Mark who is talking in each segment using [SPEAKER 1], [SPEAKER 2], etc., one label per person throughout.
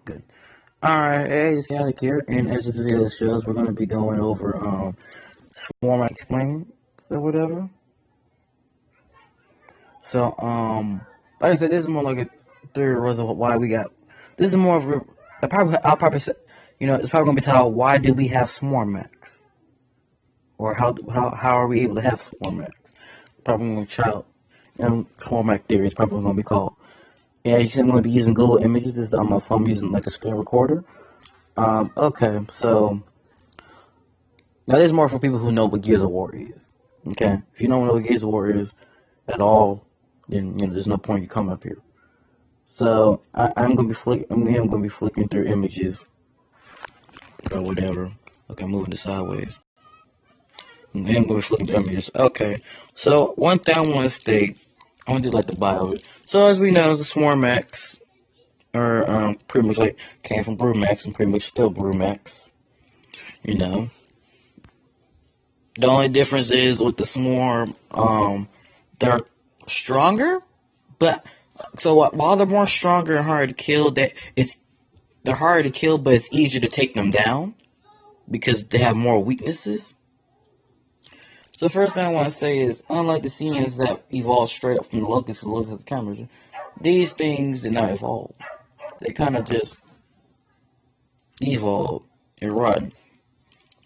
[SPEAKER 1] Good. Alright, hey, it's Alec here, and as this video shows, we're going to be going over, Swarm Explain, or whatever. So, like I said, this is more like a theory of why we got, this is more of a, I'll probably say, it's probably going to be titled, why do we have swarmaks? Or how are we able to have swarmaks? Probably going to child, and swarmak theory is probably going to be called. Yeah, I'm going to be using Google Images. This is on my phone. I'm using like a screen recorder. Okay, so now this is more for people who know what Gears of War is. Okay, if you don't know what Gears of War is at all, then there's no point you come up here. So I'm gonna be flicking through images or whatever. Okay, I'm moving this sideways. And then I'm gonna be flicking through images. Okay, so one thing I want to state, I want to do like the bio. So as we know, the swarmaks are pretty much like came from brewmaks and pretty much still brewmaks. The only difference is with the swarm, they're stronger, but so while they're more stronger and harder to kill, they're harder to kill, but it's easier to take them down because they have more weaknesses. So the first thing I want to say is, unlike the scenes that evolved straight up from the locusts who looks at the cameras, these things did not evolve. They kind of just evolved and run,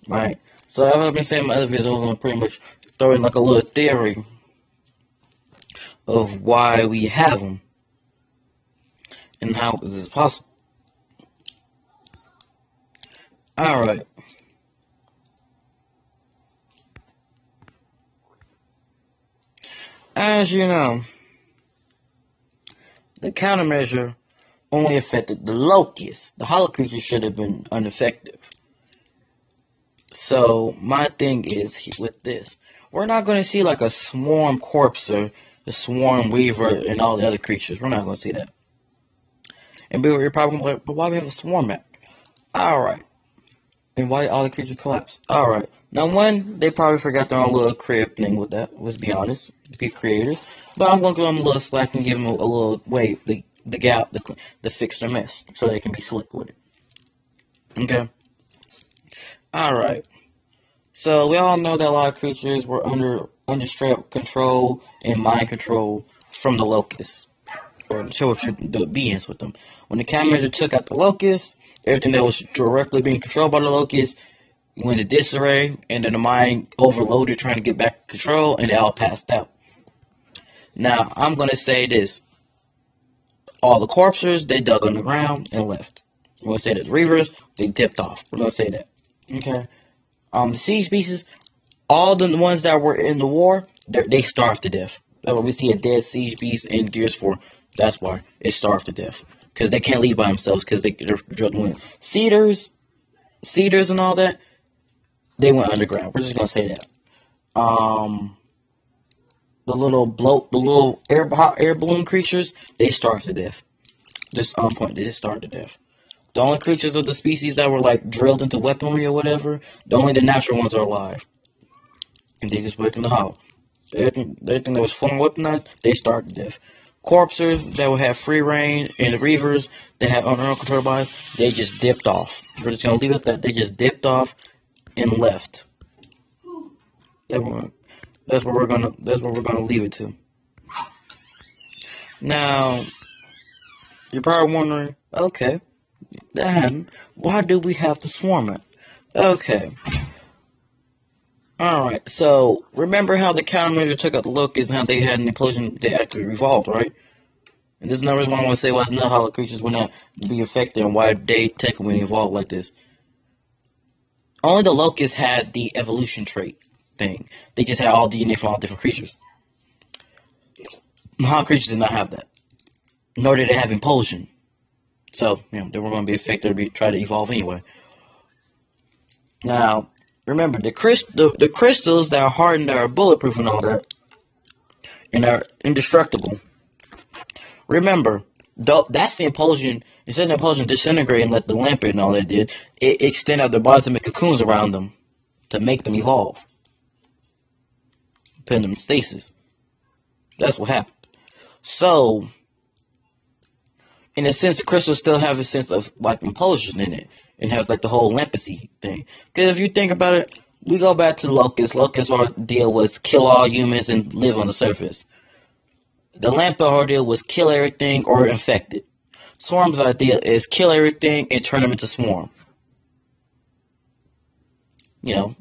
[SPEAKER 1] right? So as I've been saying in my other videos, I'm going to pretty much throw in like a little theory of why we have them and how this is possible. Alright. As you know, the countermeasure only affected the locusts. The hollow creatures should have been ineffective. So my thing is with this, we're not going to see like a swarm corpser, a swarm weaver, and all the other creatures. We're not going to see that. And you're probably going to be like, but why do we have a swarmak? Alright. And why all the creatures collapse? Alright. Now one, they probably forgot their own little crib thing with that, let's be honest. Be creators. But I'm going to give them a little slack and give them a little way, the gap, to fix their mess. So they can be slick with it. Okay? Alright. So we all know that a lot of creatures were under straight up control and mind control from the locusts. Or the beings with them. When the countermeasure took out the locusts, everything that was directly being controlled by the locusts went into disarray, and then the mind overloaded trying to get back control, and they all passed out. Now, I'm going to say this. All the corpses, they dug underground and left. We're going to say that the reavers, they dipped off. We're going to say that. Okay? The siege species, all the ones that were in the war, they starved to death. That's why we see a dead siege beast in Gears 4. That's why it starved to death. Because they can't leave by themselves, because they're drilling cedars and all that. They went underground. We're just gonna say that. The little air balloon creatures, they starved to death. Just on point, they just starved to death. The only creatures of the species that were like drilled into weaponry or whatever, only the natural ones are alive. And they just went in the hollow. Everything that was fully weaponized, they starved to death. Corpsers that would have free reign, and the reavers that have uncontrolled bodies, they just dipped off. We're just gonna leave it at that. They just dipped off and left. That's what we're gonna leave it to. Now, you're probably wondering, okay, that happened. Why do we have to swarm it? Okay. Alright, so remember how the countermeasure took out the locusts and how they had an implosion, they actually revolved, right? And this is another reason why I want to say why the hollow creatures would not be affected and why they technically evolved like this. Only the locusts had the evolution trait thing. They just had all DNA from all different creatures. The hollow creatures did not have that. Nor did they have implosion. So, they were going to be affected or try to evolve anyway. Now, remember, the crystals that are hardened, that are bulletproof and all that, and are indestructible. Remember, that's the implosion. Instead of the implosion disintegrate and let the lampet and all that did, it extended out their bodies to make cocoons around them to make them evolve. Putting them in stasis. That's what happened. So, in a sense, the crystals still have a sense of like impulsion in it. It has like the whole empathy thing. Because if you think about it, we go back to locusts. Locusts' ordeal was kill all humans and live on the surface. The lamp ordeal was kill everything or infect it. Swarm's idea is kill everything and turn them into swarm. You know,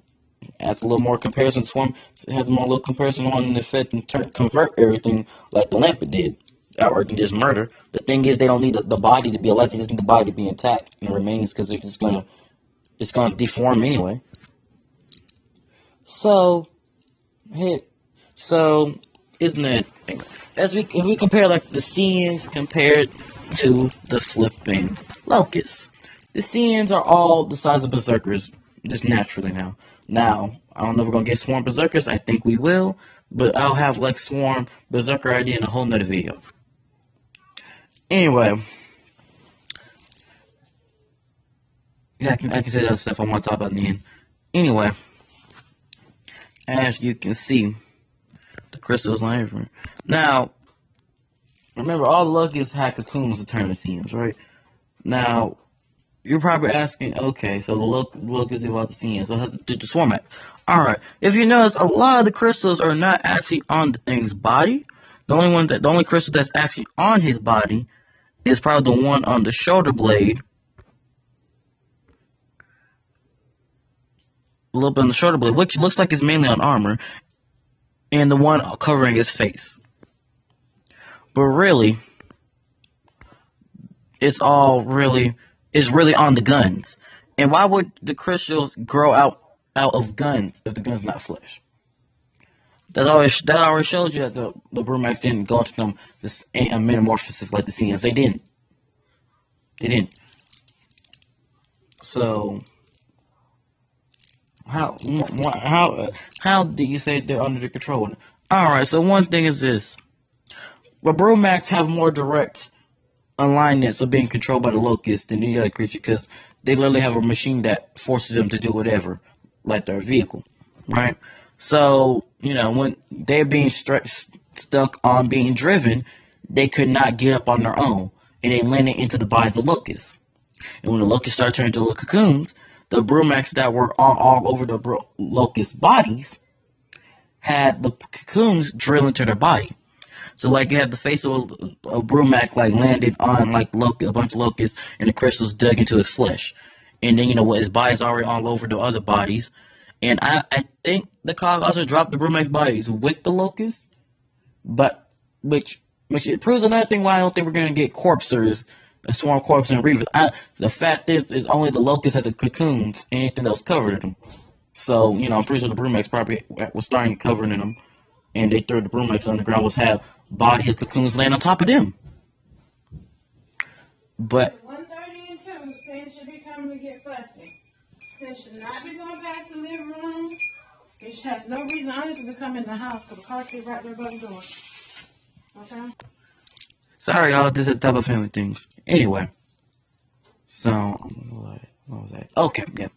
[SPEAKER 1] adds a little more comparison. Swarm has more little comparison on the effect and convert everything like the lamp did. Or can just murder. The thing is, they don't need the body to be alive. They just need the body to be intact and remains because it's gonna deform anyway. So, isn't it? If we compare like the Seans compared to the flipping locusts, the Seans are all the size of berserkers just naturally now. Now, I don't know if we're gonna get swarm berserkers. I think we will, but I'll have like swarm berserker idea in a whole nother video. Anyway, yeah, I can say that stuff I want to talk about in the end. Anyway, as you can see, the crystals on everywhere. Now, remember, all the locusts had cocoons to turn to Seans, right? Now, you're probably asking, okay, so the locusts evolved to Seans, so how to do the swarmaks? Alright, if you notice, a lot of the crystals are not actually on the thing's body. The only crystal that's actually on his body is probably the one on the shoulder blade. A little bit on the shoulder blade, which looks like it's mainly on armor, and the one covering his face. But really, it's really on the guns. And why would the crystals grow out of guns if the gun's not flesh? That already showed you that the Swarmaks didn't go into them this a metamorphosis like the Seans. They didn't. So how do you say they're under the control? Alright, so one thing is this. Well, Swarmaks have more direct alignments of being controlled by the locust than any other creature because they literally have a machine that forces them to do whatever, like their vehicle, right? So, you know, when they're being stuck on being driven, they could not get up on their own, and they landed into the bodies of locusts. And when the locusts started turning into little cocoons, the Swarmaks that were all over the locust bodies had the cocoons drill into their body. So, like, you had the face of a Swarmak, like, landed on, like, a bunch of locusts, and the crystals dug into his flesh. And then, you know what, his body's already all over the other bodies. And I think the cog also dropped the Swarmak's bodies with the locusts. But, which it proves another thing why I don't think we're going to get corpsers, a swarm corpse and reavers. The fact is only the locusts had the cocoons, and anything else covered them. So, you know, I'm pretty sure the Swarmaks probably was starting covering them. And they threw the Swarmaks on the ground, was have body of cocoons laying on top of them. But
[SPEAKER 2] 1:30 and 2, Stan should be coming to get fussy. Stan should not be going past the living room. He has no reason honestly to come in the house because the car seat right there by the door. Okay?
[SPEAKER 1] Sorry, y'all. This is double family things. Anyway, so what was that? Okay, yeah.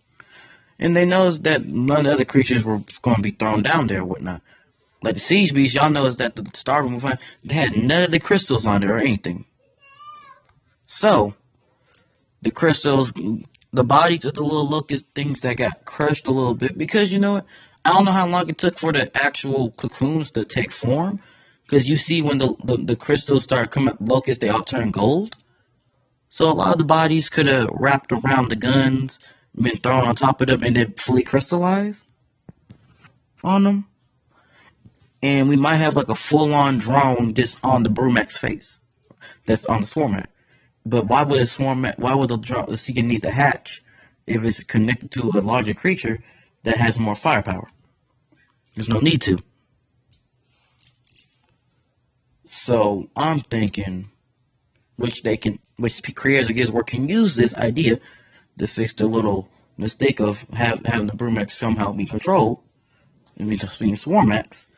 [SPEAKER 1] And they noticed that none of the other creatures were going to be thrown down there or whatnot. Like the siege beast, y'all noticed that the star room, they had none of the crystals on there or anything. So, the crystals, the bodies of the little locust things that got crushed a little bit, because you know what? I don't know how long it took for the actual cocoons to take form, because you see when the crystals start coming up, locusts, they all turn gold. So a lot of the bodies could have wrapped around the guns, been thrown on top of them, and then fully crystallized on them. And we might have like a full-on drone just on the Swarmak's face. That's on the Swarmak. But why would the Seeker need to hatch if it's connected to a larger creature that has more firepower? There's no need to. So I'm thinking, which creators of Gears can use this idea to fix the little mistake of having the Swarmaks somehow be controlled and being Swarmaks.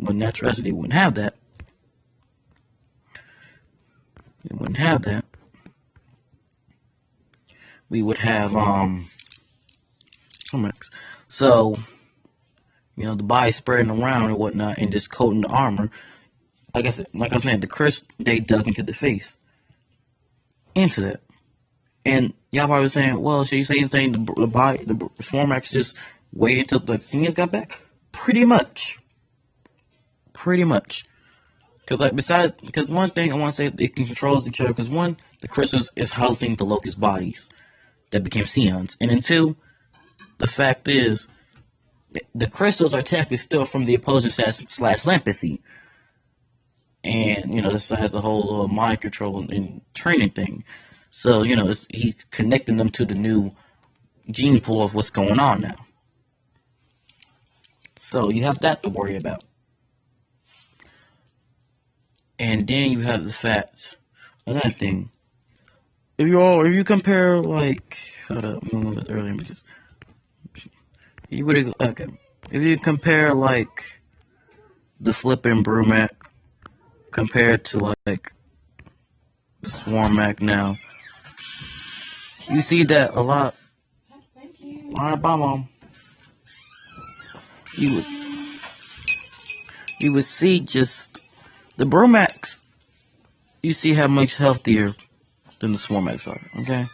[SPEAKER 1] But naturally, they wouldn't have that. They wouldn't have that. We would have Swarmaks. So, you know, the body spreading around and whatnot, and just coating the armor. Like I'm saying, the crest they dug into the face. into that. And y'all probably saying, well, should you say anything? The swarmaks just waited until the seniors got back? Pretty much. Pretty much. Because one thing I want to say, it controls each other. Because one, the crystals is housing the locust bodies that became Scions. And then two, the fact is, the crystals are technically still from the opposing slash Lampasy. And, this has a whole little mind control and training thing. So, he's connecting them to the new gene pool of what's going on now. So, you have that to worry about. And then you have the fact, another thing, if you compare, like, hold up, a little bit earlier, because if you compare, like, the flipping Brumac compared to, like, the Swarmak now, you see that a lot.
[SPEAKER 2] Thank you.
[SPEAKER 1] Alright, bye, Mom. You would see just the Brumaks, you see how much healthier than the Swarmaks are, okay?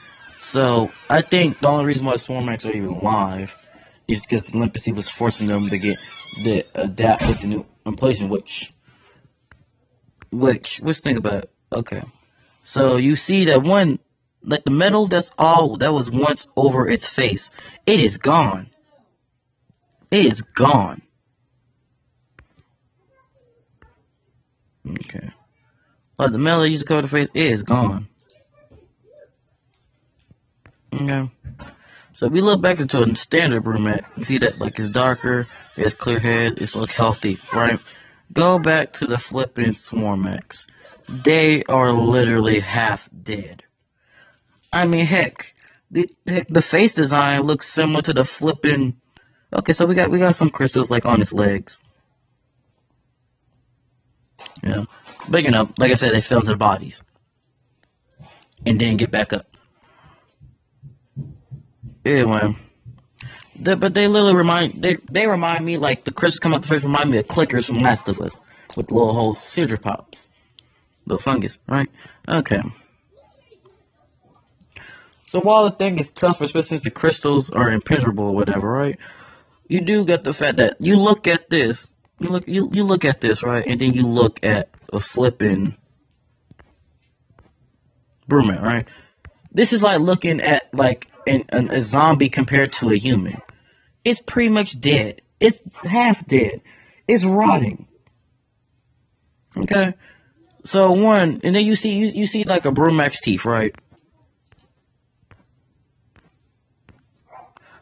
[SPEAKER 1] So, I think the only reason why the Swarmaks are even alive is because the Lampasy was forcing them to adapt with the new inflation, which think about it. Okay. So, you see that one, like the metal that was once over its face, it is gone. It is gone. Okay. But the metal that used to cover the face, it is gone. Okay. So if we look back into a standard Brumac, you see that like it's darker, it's clear head, it's look healthy, right? Go back to the flipping Swarmaks. They are literally half dead. I mean, heck, the face design looks similar to the flipping. Okay, so we got some crystals like on its legs. Yeah, big enough. Like I said, they fell into their bodies and then get back up. Anyway, but they literally remind me like the crystals come up the face remind me of clickers from Last of Us with little whole cinder pops, little fungus, right? Okay. So while the thing is tough, especially since the crystals are impenetrable or whatever, right? You do get the fact that you look at this, you look at this, right, and then you look at a flipping Brumac, right? This is like looking at like a zombie compared to a human. It's pretty much dead. It's half dead. It's rotting. Okay. So one, and then you see like a Brumac's teeth, right?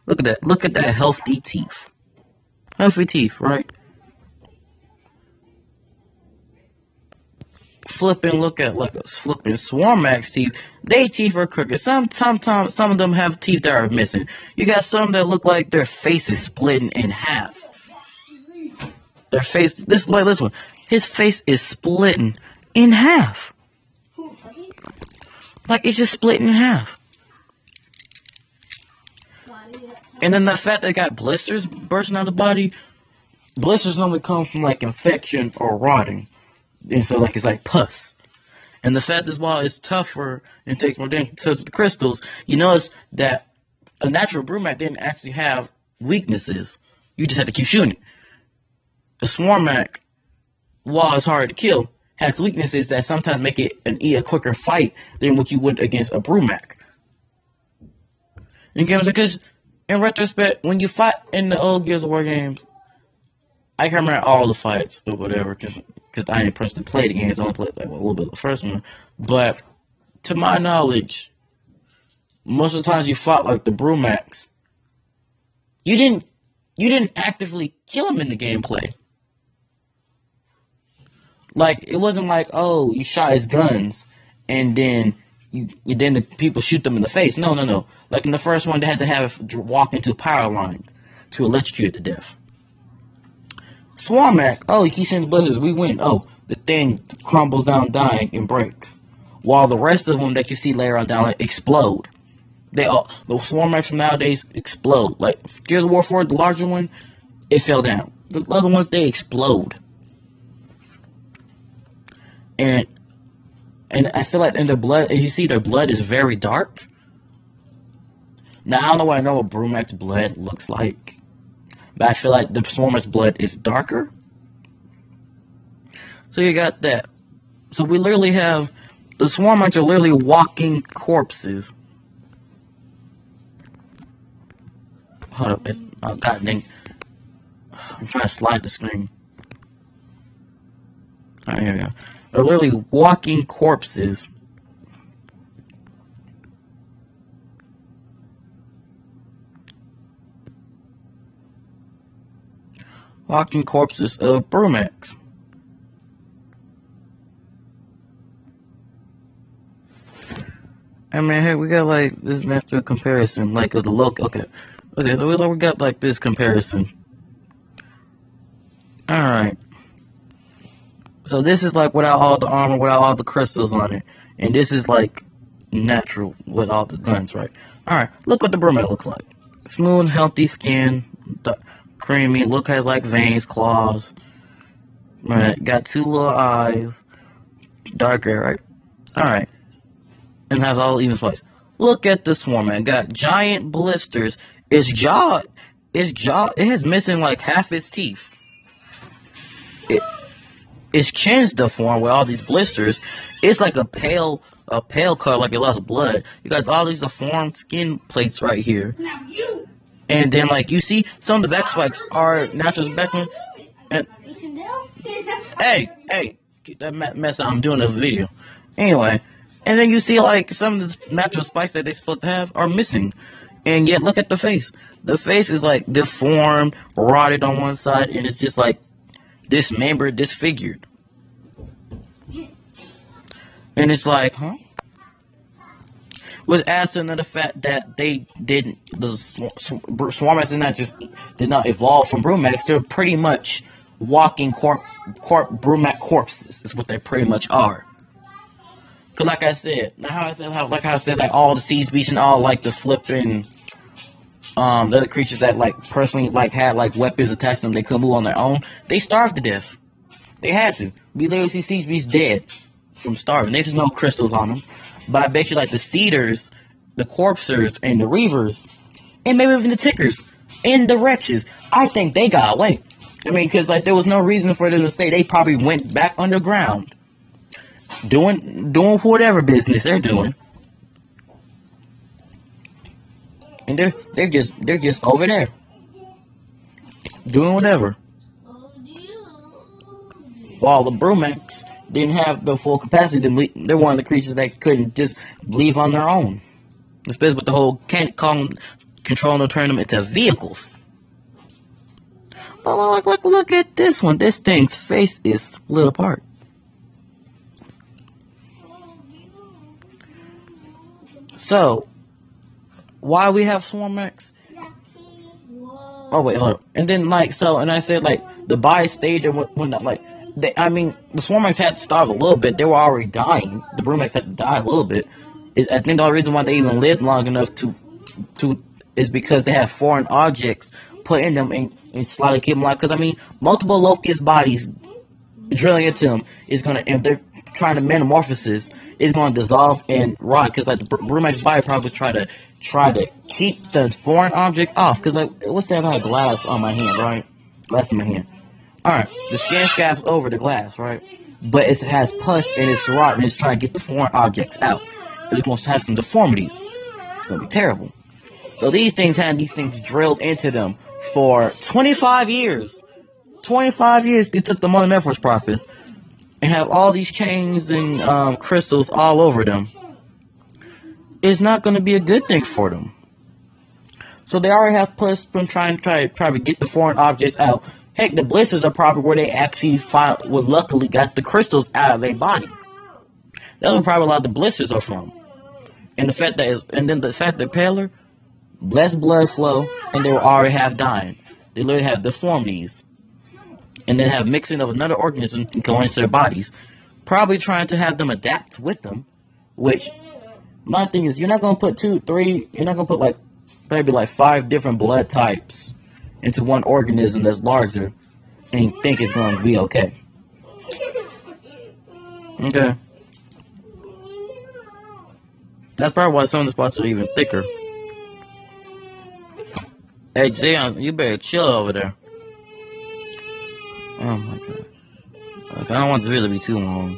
[SPEAKER 1] Look at that. Look at that healthy teeth. Healthy teeth, right? Look at like a flipping Swarmax teeth. They teeth are crooked. Sometimes some of them have teeth that are missing. You got some that look like their face is splitting in half. Their face, this one, his face is splitting in half. Like it's just splitting in half. And then the fact they got blisters bursting out of the body, blisters normally come from like infection or rotting. And so like it's like pus. And the fact is while it's tougher and takes more damage to the crystals, you notice that a natural Brumac didn't actually have weaknesses. You just had to keep shooting. The Swarmac, while it's hard to kill, has weaknesses that sometimes make it a quicker fight than what you would against a Brumac. You get what I'm saying? Because in retrospect, when you fight in the old Gears of War games, I can remember all the fights or whatever, because I didn't personally play the games. I only played like a little bit of the first one. But to my knowledge, most of the times you fought like the Brumacs, you didn't actively kill them in the gameplay. Like it wasn't like, oh, you shot his guns and then then the people shoot them in the face. No. Like in the first one, they had to walk into power lines to electrocute to death. Swarmak, oh, he keeps shooting blizzards, we win. Oh, the thing crumbles down, dying, and breaks. While the rest of them that you see later on down, like, explode. The Swarmaks from nowadays explode. Like Gears of War 4, the larger one, it fell down. The other ones, they explode. And And I feel like in the blood, as you see, their blood is very dark. Now, I don't know what Brumax blood looks like, but I feel like the swarmers' blood is darker. So you got that. So we literally have, the swarmers are literally walking corpses. Hold up, oh god dang. I'm trying to slide the screen. Alright, here we go. They're literally walking corpses. Walking corpses of Brumax. I mean, hey, we got like this master comparison, like of the look. Okay, so we got like this comparison. All right. So this is like without all the armor, without all the crystals on it, and this is like natural with all the guns, right? All right. Look what the Brumax looks like. Smooth, healthy skin, creamy. Look, has like veins, claws. Right. Got 2 little eyes, dark hair, right? All right. And has all even spots. Look at this one, man. Got giant blisters. Its jaw, it has missing like half its teeth. Its chin's deformed with all these blisters. It's like a pale color, like it lost blood. You got all these deformed skin plates right here. And then, like, you see, some of the back spikes are natural back. And, hey, get that mess out. I'm doing this video. Anyway. And then you see, like, some of the natural spikes that they're supposed to have are missing. And yet, look at the face. The face is, like, deformed, rotted on one side, and it's just, like, dismembered, disfigured. And it's like, huh? With adds to another fact that the swarmaks did not evolve from Brumax. They're pretty much walking Brumax corpses, is what they pretty much are. Cause like I said, like all the siege beasts and all like the flipping the other creatures that like personally like had like weapons attached to them, they couldn't move on their own. They starved to death. They had to. We literally see siege beasts dead from starving. There's no crystals on them. But I bet you like the Cedars, the Corpsers, and the Reavers, and maybe even the Tickers and the Wretches, I think they got away. I mean, cause like there was no reason for them to stay. They probably went back underground. Doing whatever business they're doing, and they're just over there doing whatever. While the Brumax didn't have the full capacity to bleed. They're one of the creatures that couldn't just leave on their own, especially with the whole can't control and turn them into vehicles. But look at this one. This thing's face is split apart. So, why we have swarmaks? Oh wait, hold up. And then like so, and I said like the body stayed there when like the swarmaks had to starve a little bit. They were already dying. The Brumax had to die a little bit. I think the only reason why they even lived long enough to is because they have foreign objects put in them and slightly keep them alive. Because I mean, multiple locust bodies drilling into them is gonna, if they're trying to metamorphosis, is going to dissolve and rot, because like the Brumax body probably try to keep the foreign object off. Because like, what's that? I have glass on my hand, right? Glass in my hand. All right, the skin scabs over the glass, right? But it has pus and it's rot and it's trying to get the foreign objects out. It's going to have some deformities. It's going to be terrible. So these things had these things drilled into them for 25 years. 25 years they took the Mother Metaphor's prophets and have all these chains and crystals all over them. It's not going to be a good thing for them. So they already have pus from trying to get the foreign objects out. Heck, the blisters are probably where they actually luckily got the crystals out of their body. That's where probably a lot of the blisters are from. And the fact that paler, less blood flow, and they will already have dying. They literally have deformities. And then have mixing of another organism going into their bodies. Probably trying to have them adapt with them. Which, my thing is, you're not going to put you're not going to put like, maybe like 5 different blood types into one organism that's larger and think it's going to be okay. Okay. That's probably why some of the spots are even thicker. Hey, Zion, you better chill over there. Oh my god. Okay, I don't want this video to be too long.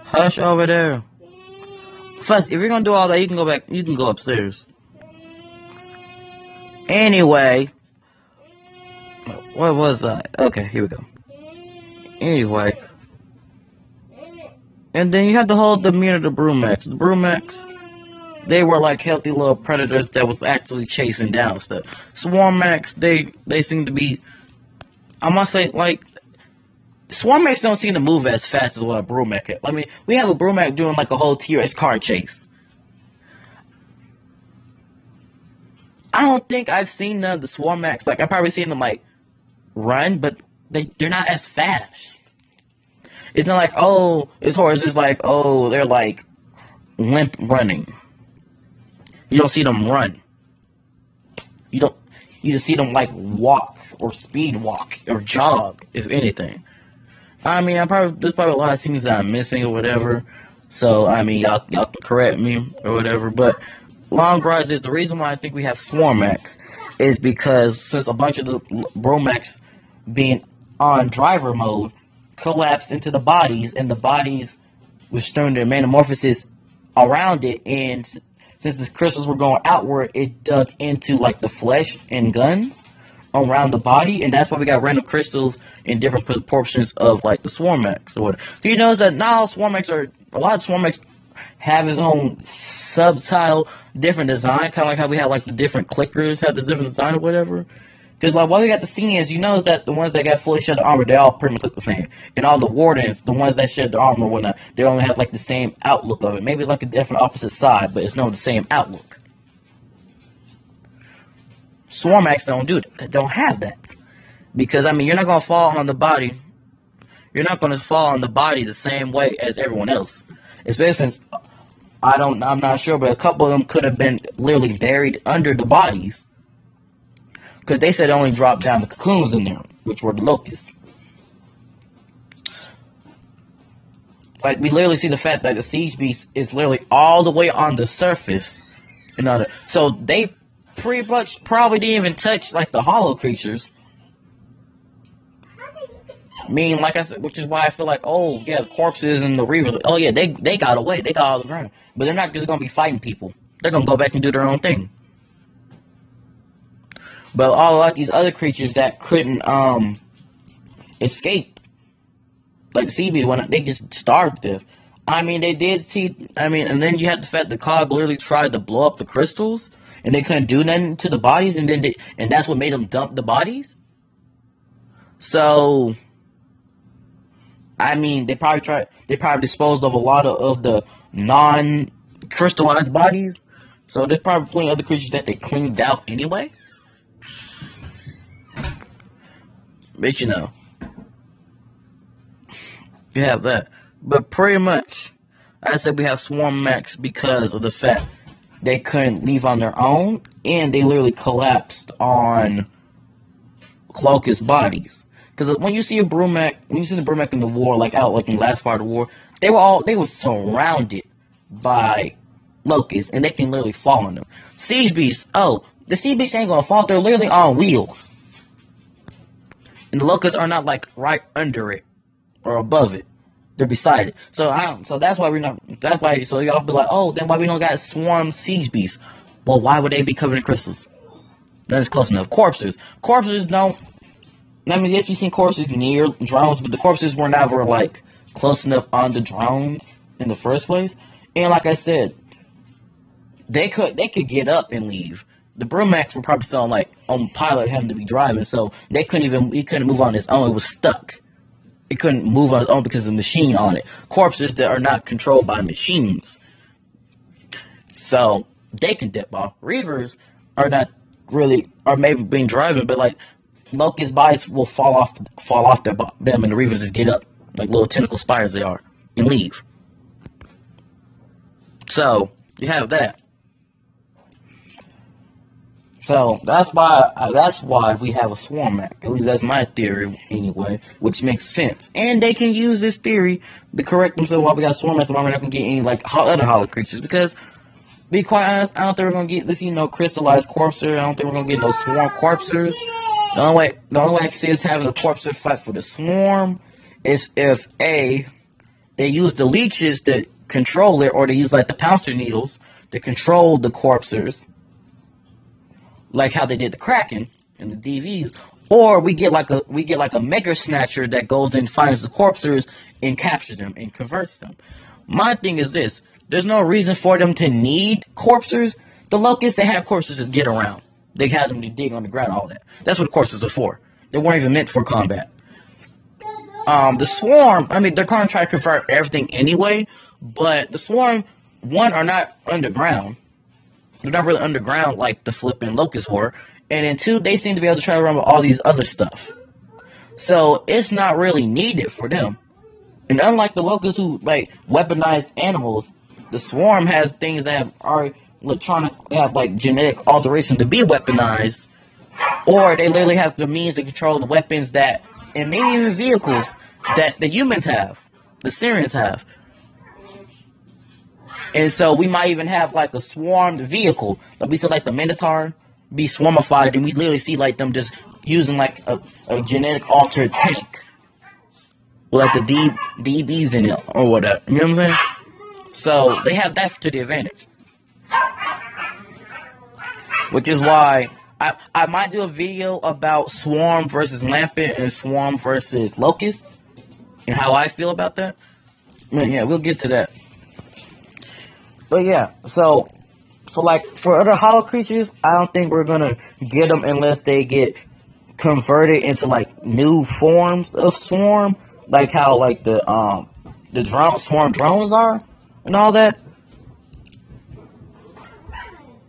[SPEAKER 1] Hush over there. First, if you're gonna do all that, you can go back. You can go upstairs. Anyway, what was that? Okay, here we go. Anyway, and then you have to hold the mirror to Brumaks. The Brumaks, they were like healthy little predators that was actually chasing down stuff. Swarmaks, they seem to be. I must say, like, Swarmaks don't seem to move as fast as what a Brumak is. I mean, we have a Brumak doing like a whole T-Rex car chase. I don't think I've seen none of the Swarmaks. Like, I've probably seen them like run, but they're not as fast. It's not like, oh, it's just like, oh, they're like limp running. You don't see them run. You just see them like walk or speed walk or jog, if anything. I mean, there's probably a lot of things that I'm missing or whatever. So, I mean, y'all can correct me or whatever. But long rise is the reason why I think we have Swarmaks is because since a bunch of the Bromaks being on driver mode collapsed into the bodies, and the bodies were starting their metamorphosis around it, and since the crystals were going outward, it dug into like the flesh and guns around the body, and that's why we got random crystals in different proportions of like the Swarmaks or whatever. So you notice that not all Swarmaks a lot of Swarmaks have its own subtle different design, kind of like how we have like the different clickers have the different design or whatever. Because like what we got the seniors, you notice that the ones that got fully shed armor, they all pretty much look the same. And all the wardens, the ones that shed the armor or whatnot, they only have like the same outlook of it. Maybe it's like a different opposite side, but it's not the same outlook. Swarmaks don't have that. Because, I mean, you're not going to fall on the body. You're not going to fall on the body the same way as everyone else. Especially since, I'm not sure, but a couple of them could have been literally buried under the bodies. Because they said they only dropped down the cocoons in there, which were the locusts. Like, we literally see the fact that the siege beast is literally all the way on the surface. So they pretty much probably didn't even touch like the hollow creatures. I mean, like I said, which is why I feel like, oh yeah, the corpses and the reavers, oh yeah, they got away, they got all the ground, but they're not just gonna be fighting people. They're gonna go back and do their own thing. But all like these other creatures that couldn't escape, like the sea beast, when they just starved to death. I mean, they did see. I mean, and then you have the fact that Cog literally tried to blow up the crystals. And they couldn't do nothing to the bodies, and that's what made them dump the bodies. So, I mean, they probably disposed of a lot of the non-crystallized bodies. So there's probably plenty of other creatures that they cleaned out anyway. But you know, you have that. But pretty much, I said we have Swarmaks because of the fact they couldn't leave on their own, and they literally collapsed on Cloakus bodies. Because when you see the Brumak in the war, like in the last part of the war, they were surrounded by locusts, and they can literally fall on them. Siege beasts, the siege beasts ain't gonna fall; they're literally on wheels, and the locusts are not like right under it or above it. They're beside it. So that's why we're not. That's why. So y'all be like, oh, then why we don't got swarm siege beasts? Well, why would they be covered in crystals? That's close enough. Corpses don't. I mean, yes, we've seen corpses near drones, but the corpses were never like close enough on the drones in the first place. And like I said, they could get up and leave. The Brumaks were probably still like on pilot having to be driving, so he couldn't move on his own. It was stuck. It couldn't move on its own because of the machine on it. Corpses that are not controlled by machines, so they can dip off. Reavers are not really, or maybe being driving, but like locust bodies will fall off them, and the Reavers just get up like little tentacle spiders they are and leave. So you have that. So that's why we have a swarmak. At least that's my theory anyway, which makes sense. And they can use this theory to correct themselves why we got swarmaks and why we're not gonna get any like other hollow creatures. Because be quite honest, I don't think we're gonna get this, crystallized corpser. I don't think we're gonna get no swarm corpsers. The only way I can see us having a corpser fight for the swarm is if they use the leeches to control it, or they use like the pouncer needles to control the corpsers, like how they did the Kraken and the DVs, or we get like a mega snatcher that goes and finds the corpsers and captures them and converts them. My thing is this: there's no reason for them to need corpsers. The locusts, they have corpsers to get around. They have them to dig on the ground, all that. That's what corpsers are for. They weren't even meant for combat. The swarm, I mean, they're gonna try to convert everything anyway, but the swarm, one, are not underground. They're not really underground like the flipping locusts were. And then two, they seem to be able to try to run with all these other stuff. So it's not really needed for them. And unlike the locusts who like weaponize animals, the swarm has things that are electronic, have like genetic alteration to be weaponized, or they literally have the means to control the weapons that, and maybe even vehicles that the humans have, the Syrians have. And so we might even have like a swarmed vehicle. Like we see like the Minotaur be swarmified, and we literally see like them just using like a genetic altered tank with like the DBs in it or whatever. You know what I'm saying? So they have that to the advantage. Which is why I might do a video about swarm versus lampent and swarm versus locust and how I feel about that. But yeah, we'll get to that. But yeah, so like for other hollow creatures, I don't think we're gonna get them unless they get converted into like new forms of swarm, like how like the swarm drones are and all that,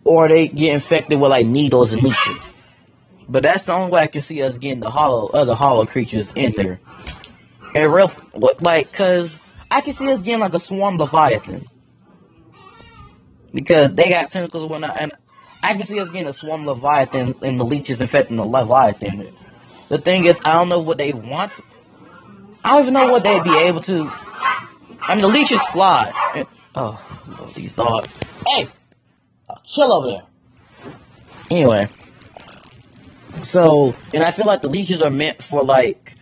[SPEAKER 1] or they get infected with like needles and leeches. But that's the only way I can see us getting the other hollow creatures in there. And cause I can see us getting like a swarm leviathan. Because they got tentacles and whatnot, and I can see us getting a swarm leviathan and the leeches infecting the leviathan. The thing is, I don't know what they want. I don't even know what they'd be able to. I mean, the leeches fly. These dogs. Hey! Chill over there. Anyway. So, and I feel like the leeches are meant for like,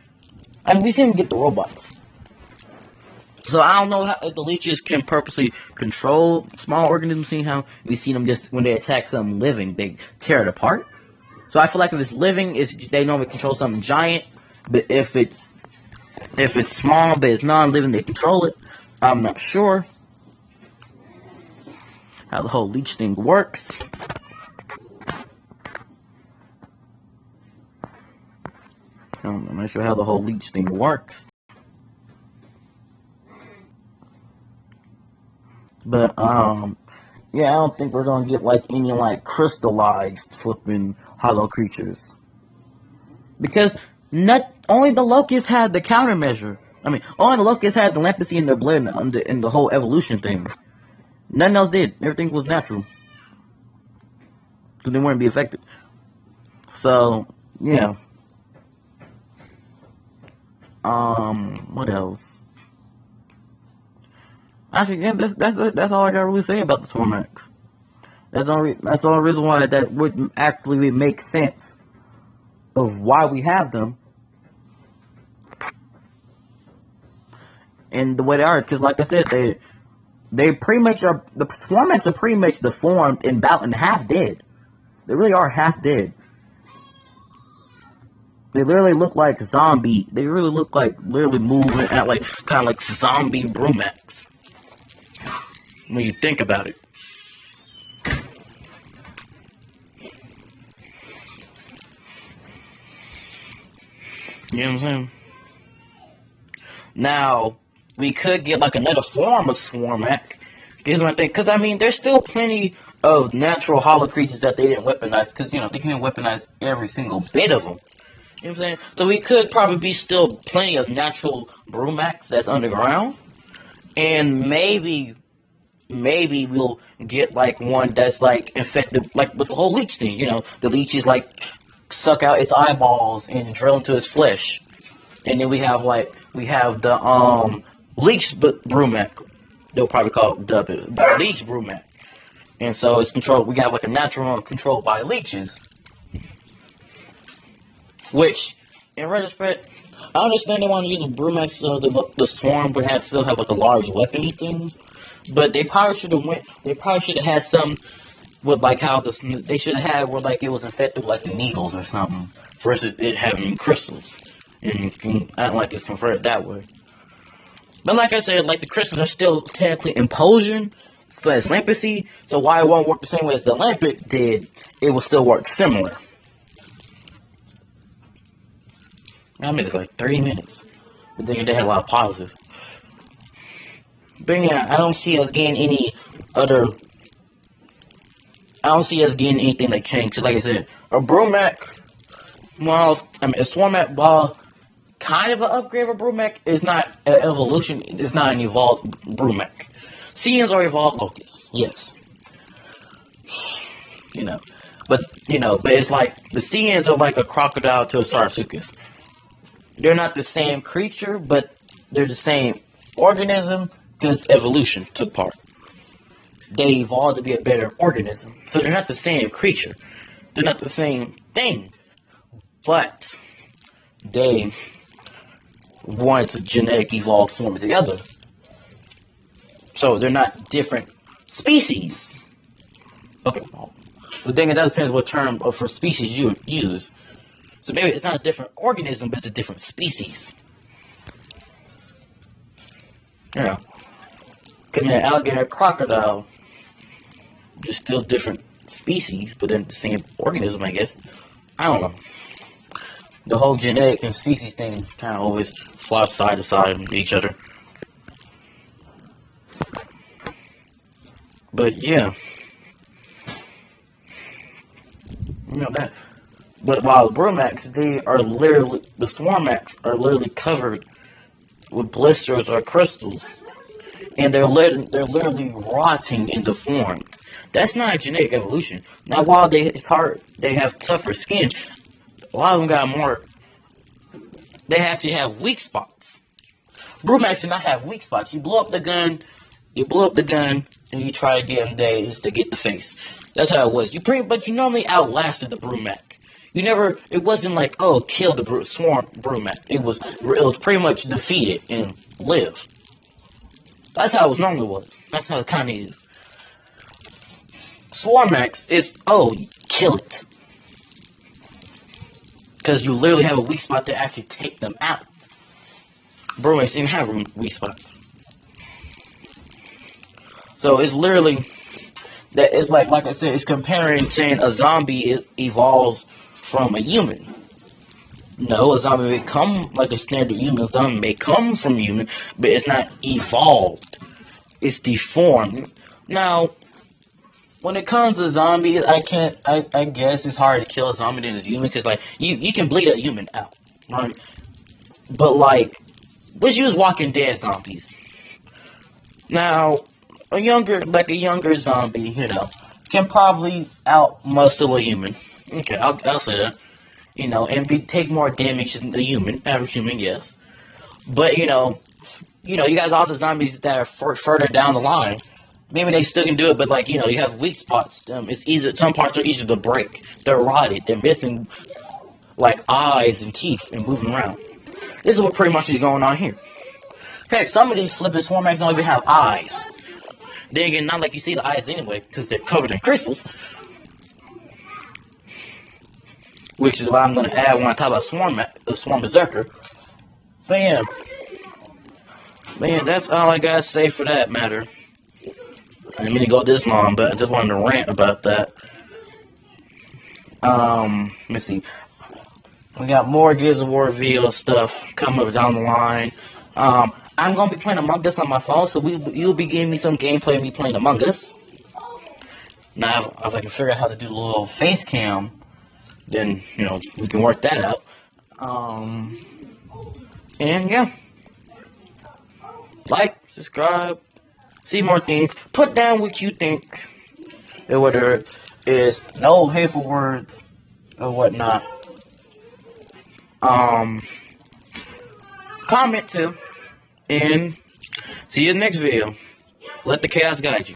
[SPEAKER 1] I mean, we see them get the robots. So I don't know if the leeches can purposely control small organisms, seeing how we see them just when they attack something living, they tear it apart. So I feel like if it's living, they normally control something giant. But if it's small but it's non-living, they control it. I'm not sure how the whole leech thing works. I'm not sure how the whole leech thing works. But, yeah, I don't think we're gonna get, like, any, like, crystallized flipping hollow creatures. Because only the locusts had the countermeasure. I mean, only the locusts had the leprosy in their blood and the whole evolution thing. Nothing else did. Everything was natural. So they wouldn't be affected. So, yeah. What else? Actually, yeah, that's all I gotta really say about the swarmaks. That's the only reason why that would actually make sense of why we have them and the way they are. Because, like I said, they pretty much are, the swarmaks are pretty much deformed and half dead. They really are half dead. They literally look like zombie. They really look like literally moving at like kind of like zombie brumaks. When you think about it. You know what I'm saying? Now, we could get like another form of swarmak. Because I mean, there's still plenty of natural hollow creatures that they didn't weaponize. Because, you know, they can't weaponize every single bit of them. You know what I'm saying? So we could probably be still plenty of natural brumaks that's underground. And maybe maybe we'll get like one that's like infected, like with the whole leech thing. The leeches like suck out its eyeballs and drill into its flesh. And then we have the leech brumac. They'll probably call it the leech brumac. And so it's controlled. We got like a natural one controlled by leeches, which in retrospect, I understand they want to use the brumac so the swarm would still have like a large weapony thing, but they probably should have had some with like how they should have had where like it was infected with like the needles or something versus it having crystals, and I don't like it's converted that way. But like I said, like the crystals are still technically impulsion. So it's lampacey, so why it won't work the same way as the lampet did, it will still work similar. I mean, it's like 30 minutes. But then they had a lot of pauses. But yeah, I don't see us getting anything like changed. Cause like I said, a brumac, a swarmak, while kind of an upgrade of a brumac, is not an evolution, it's not an evolved brumac. Seans are evolved locusts, yes. But it's like the Seans are like a crocodile to a Sarsuchus. They're not the same creature, but they're the same organism because evolution took part. They evolved to be a better organism, so they're not the same creature. They're not the same thing, but they wanted to genetic evolve form together. So they're not different species. Okay. The thing that depends what term for species you use. So maybe it's not a different organism, but it's a different species. Yeah. Because alligator, crocodile, they're still different species, but they're the same organism, I guess. I don't know. The whole genetic and species thing kind of always flies side to side with each other. But yeah, that. But while the brumaks, the swarmaks are literally covered with blisters or crystals, and they're literally rotting into form. That's not a genetic evolution. Now, while they have tougher skin. A lot of them got more. They actually have weak spots. Brumaks do not have weak spots. You blow up the gun. And you try to get them days to get the face. That's how it was. But you normally outlasted the brumak. It wasn't like, oh, kill the swarm brumak. It was pretty much defeated and live. That's how it normally was. That's how it kind of is. Swarmaks is, oh, kill it. Because you literally have a weak spot to actually take them out. Brumaks didn't have weak spots. So it's literally, that it's like I said, it's saying a zombie evolves from a human. No, a zombie may come like a standard human. A zombie may come from human, but it's not evolved. It's deformed. Now, when it comes to zombies, I guess it's harder to kill a zombie than a human, because like you can bleed a human out, right? But like, let's use Walking Dead zombies. Now, a younger zombie, can probably out-muscle a human. Okay, I'll say that. And take more damage than the human, average human, yes. But, you got all the zombies that are further down the line. Maybe they still can do it, but, like, you have weak spots. It's easy. Some parts are easier to break. They're rotted. They're missing, like, eyes and teeth and moving around. This is what pretty much is going on here. Heck, some of these flipping swarmaks don't even have eyes. Then again, not like you see the eyes anyway, because they're covered in crystals. Which is why I'm going to add when I talk about the Swarm Berserker. But yeah. Man, that's all I got to say for that matter. I didn't mean to go this long, but I just wanted to rant about that. Let me see. We got more Gears of War reveal stuff coming up down the line. I'm going to be playing Among Us on my phone, so you'll be giving me some gameplay of me playing Among Us. Now, if I can figure out how to do a little face cam, then, we can work that out. And, yeah. Like, subscribe, see more things. Put down what you think, and whether it's no hateful words or whatnot. Comment too, and see you in the next video. Let the chaos guide you.